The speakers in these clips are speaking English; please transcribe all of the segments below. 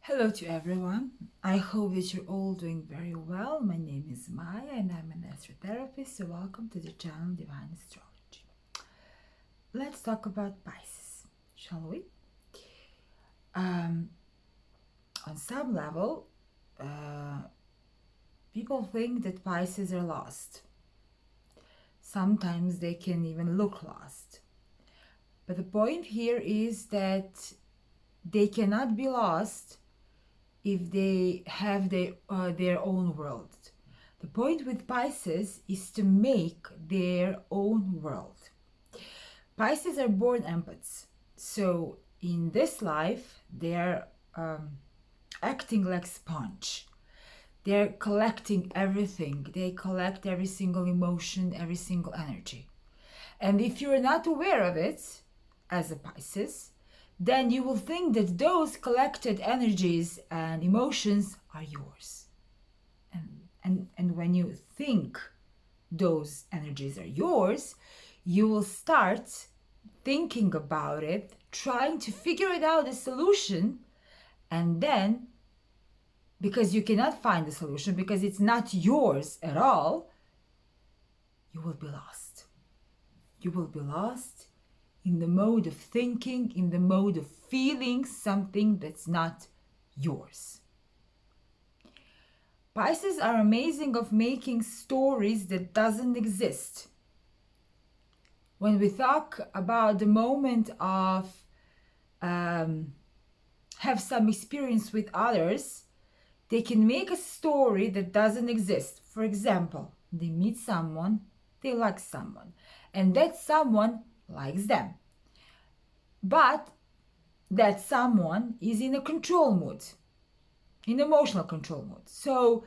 Hello to everyone. I hope that you're all doing very well. My name is Maya and I'm an astrotherapist, so welcome to the channel Divine Astrology. Let's talk about Pisces, shall we? Um, on some level, people think that Pisces are lost. Sometimes they can even look lost. But the point here is that they cannot be lost if they have their own world. The point with Pisces is to make their own world. Pisces are born empaths. So in this life, they're acting like sponge. They're collecting everything. They collect every single emotion, every single energy. And if you're not aware of it, as a Pisces, then you will think that those collected energies and emotions are yours. And when you think those energies are yours, you will start thinking about it, trying to figure it out, the solution, and then, because you cannot find the solution, because it's not yours at all, you will be lost. You will be lost in the mode of thinking, in the mode of feeling something that's not yours. Pisces are amazing of making stories that doesn't exist. When we talk about the moment of have some experience with others, they can make a story that doesn't exist. For example, they meet someone, they like someone, and that someone likes them. But that someone is in a control mood, in emotional control mode. So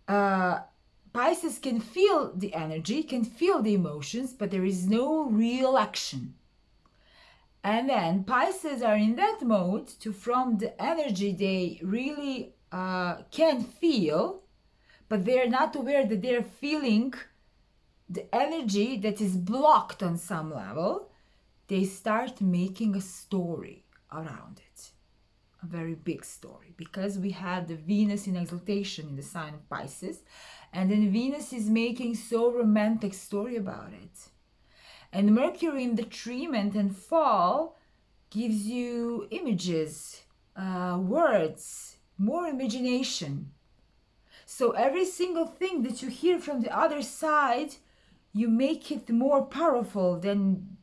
Pisces can feel the energy, can feel the emotions, but there is no real action. And then Pisces are in that mode to, from the energy they really can feel, but they're not aware that they're feeling the energy that is blocked on some level. They start making a story around it, a very big story, because we have the Venus in exaltation in the sign of Pisces, and then Venus is making so romantic story about it. And Mercury in the trine and fall gives you images, words, more imagination. So every single thing that you hear from the other side, you make it more powerful than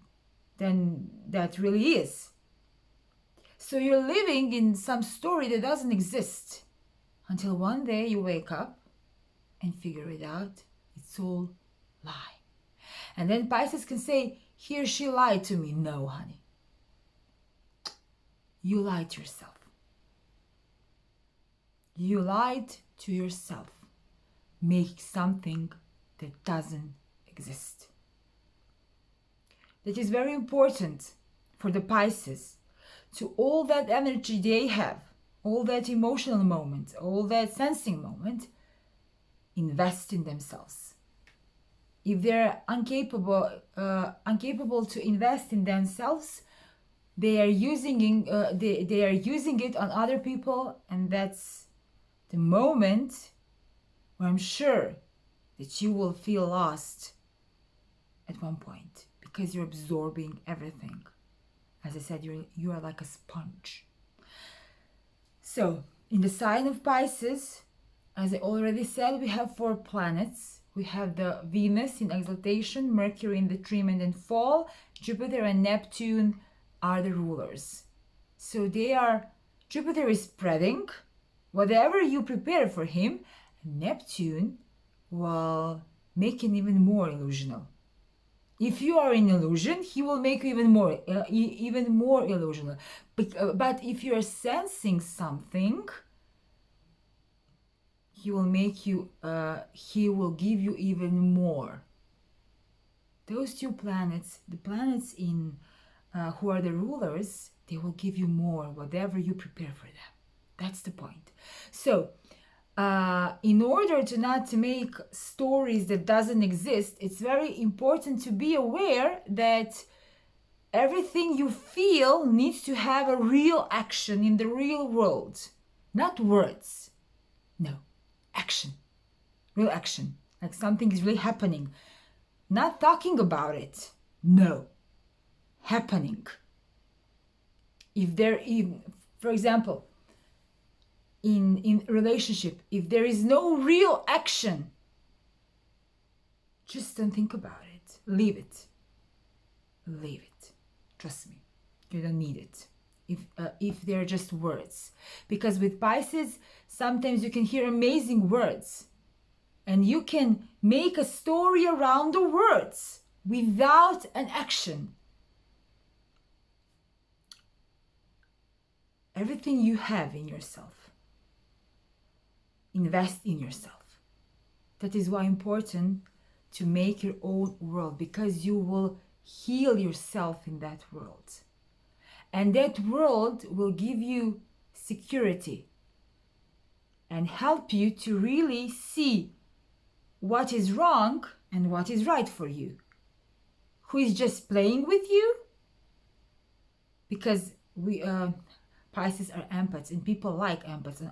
that really is. So you're living in some story that doesn't exist until one day you wake up and figure it out. It's all lie. And then Pisces can say, he or she lied to me. No, honey. You lied to yourself. You lied to yourself. Make something that doesn't exist. That is very important for the Pisces, to all that energy they have, all that emotional moment, all that sensing moment, invest in themselves. If they're incapable to invest in themselves, they are using it on other people, and that's the moment where I'm sure that you will feel lost at one point, because you're absorbing everything. As I said, you are like a sponge. So in the sign of Pisces, as I already said, we have 4 planets. We have the Venus in exaltation, Mercury in the trine and fall, Jupiter and Neptune are the rulers. So Jupiter is spreading whatever you prepare for him, and Neptune will make it even more illusional. If you are in illusion, he will make you even more illusional. But if you are sensing something, he will give you even more. Those 2 planets, the planets in who are the rulers, they will give you more, whatever you prepare for them. That's the point. So in order to not make stories that doesn't exist, it's very important to be aware that everything you feel needs to have a real action in the real world. Not words. No. Action. Real action. Like something is really happening. Not talking about it. No. Happening. For example, in relationship, if there is no real action, just don't think about it. Leave it. Leave it. Trust me. You don't need it. If they're just words. Because with Pisces, sometimes you can hear amazing words. And you can make a story around the words without an action. Everything you have in yourself, invest in yourself. That is why important to make your own world, because you will heal yourself in that world. And that world will give you security and help you to really see what is wrong and what is right for you. Who is just playing with you? Because Pisces are empaths, and people like empaths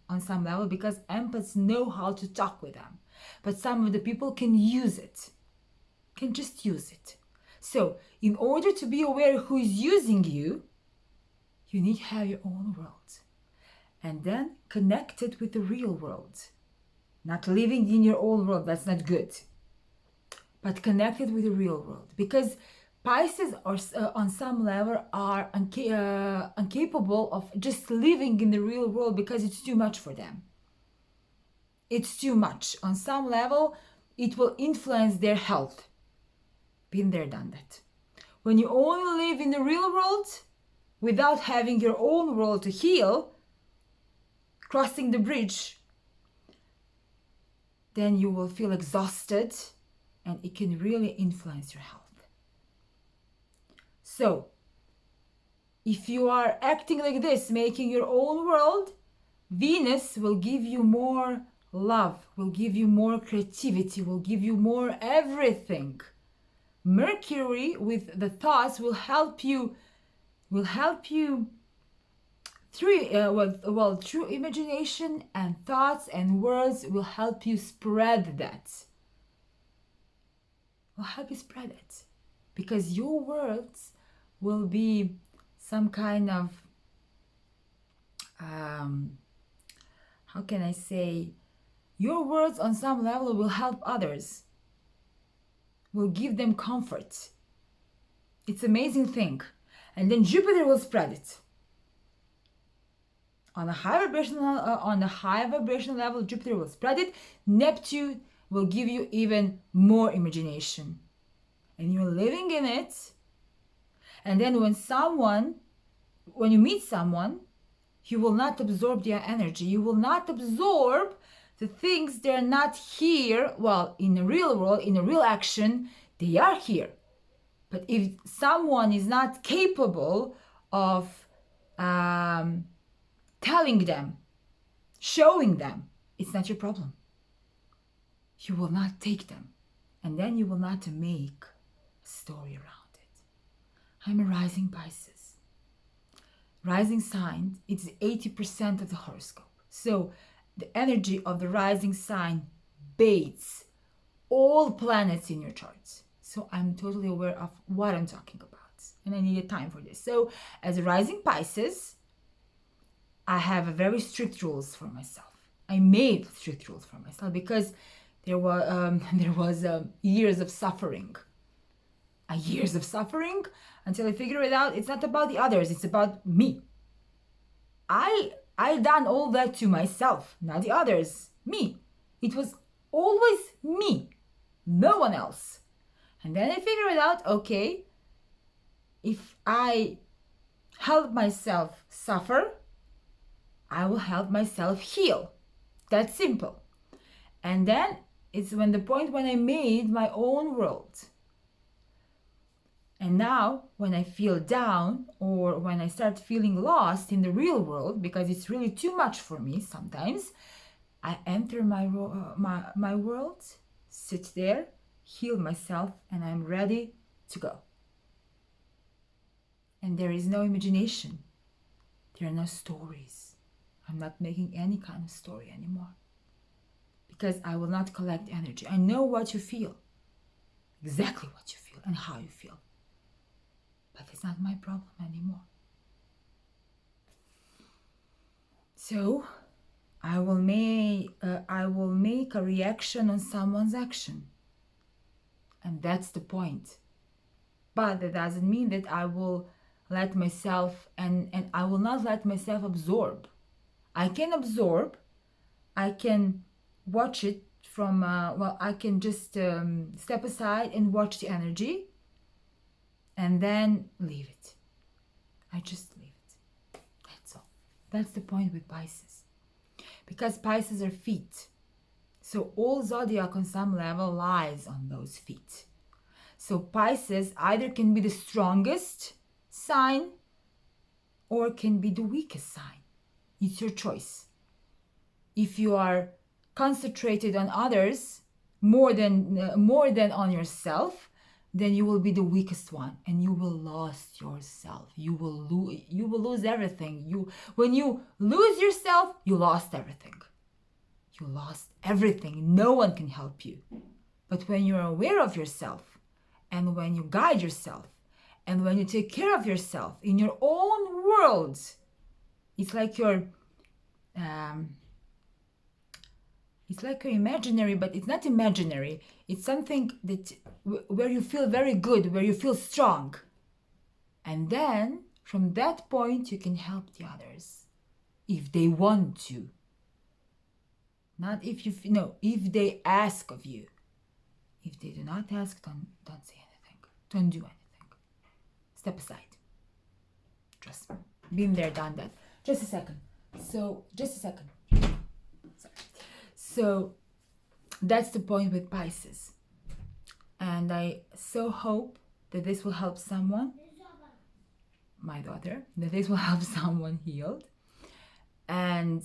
on some level, because empaths know how to talk with them. But some of the people can use it, can just use it. So in order to be aware who is using you, you need to have your own world. And then connect it with the real world. Not living in your own world, that's not good. But connect it with the real world. Because Pisces are, on some level, are incapable of just living in the real world because it's too much for them. It's too much. On some level, it will influence their health. Been there, done that. When you only live in the real world, without having your own world to heal, crossing the bridge, then you will feel exhausted, and it can really influence your health. So, if you are acting like this, making your own world, Venus will give you more love, will give you more creativity, will give you more everything. Mercury with the thoughts will help you through imagination and thoughts and words will help you spread that. Will help you spread it. Because your words will be some kind of, how can I say, your words on some level will help others, will give them comfort. It's an amazing thing. And then Jupiter will spread it. On a high vibrational level, Jupiter will spread it. Neptune will give you even more imagination. And you're living in it. And then when you meet someone, you will not absorb their energy. You will not absorb the things that are not here. Well, in the real world, in the real action, they are here. But if someone is not capable of telling them, showing them, it's not your problem. You will not take them. And then you will not make a story around it. I'm a rising Pisces. Rising sign, it's 80% of the horoscope. So the energy of the rising sign bathes all planets in your charts. So I'm totally aware of what I'm talking about. And I needed time for this. So as a rising Pisces, I have a very strict rules for myself. I made strict rules for myself because there was years of suffering. Years of suffering until I figured it out. It's not about the others. It's about me. I done all that to myself, not the others. Me. It was always me. No one else. And then I figured it out, okay, if I help myself suffer, I will help myself heal. That's simple. And then it's when the point when I made my own world. And now when I feel down or when I start feeling lost in the real world, because it's really too much for me sometimes, I enter my world, sit there, heal myself, and I'm ready to go. And there is no imagination. There are no stories. I'm not making any kind of story anymore. Because I will not collect energy. I know what you feel. Exactly what you feel and how you feel. But it's not my problem anymore. So I will make a reaction on someone's action. And that's the point. But that doesn't mean that I will let myself and I will not let myself absorb. I can absorb. I can watch it from I can just step aside and watch the energy and then leave it. I just leave it. That's all. That's the point with Pisces. Because Pisces are feet. So all zodiac on some level lies on those feet. So Pisces either can be the strongest sign or can be the weakest sign. It's your choice. If you are concentrated on others more than on yourself, then you will be the weakest one and you will lose yourself. You will lose everything. When you lose yourself, you lost everything. You lost everything. No one can help you. But when you're aware of yourself and when you guide yourself and when you take care of yourself in your own world, it's like you're imaginary, but it's not imaginary. It's something that where you feel very good, where you feel strong. And then from that point, you can help the others if they want to. Not if you if they ask of you. If they do not ask, don't say anything. Don't do anything. Step aside. Trust me. Been there, done that. Just a second. Sorry. So that's the point with Pisces. And I so hope that this will help someone, my daughter, that this will help someone healed. And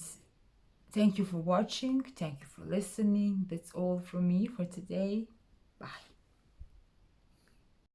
thank you for watching. Thank you for listening. That's all from me for today. Bye.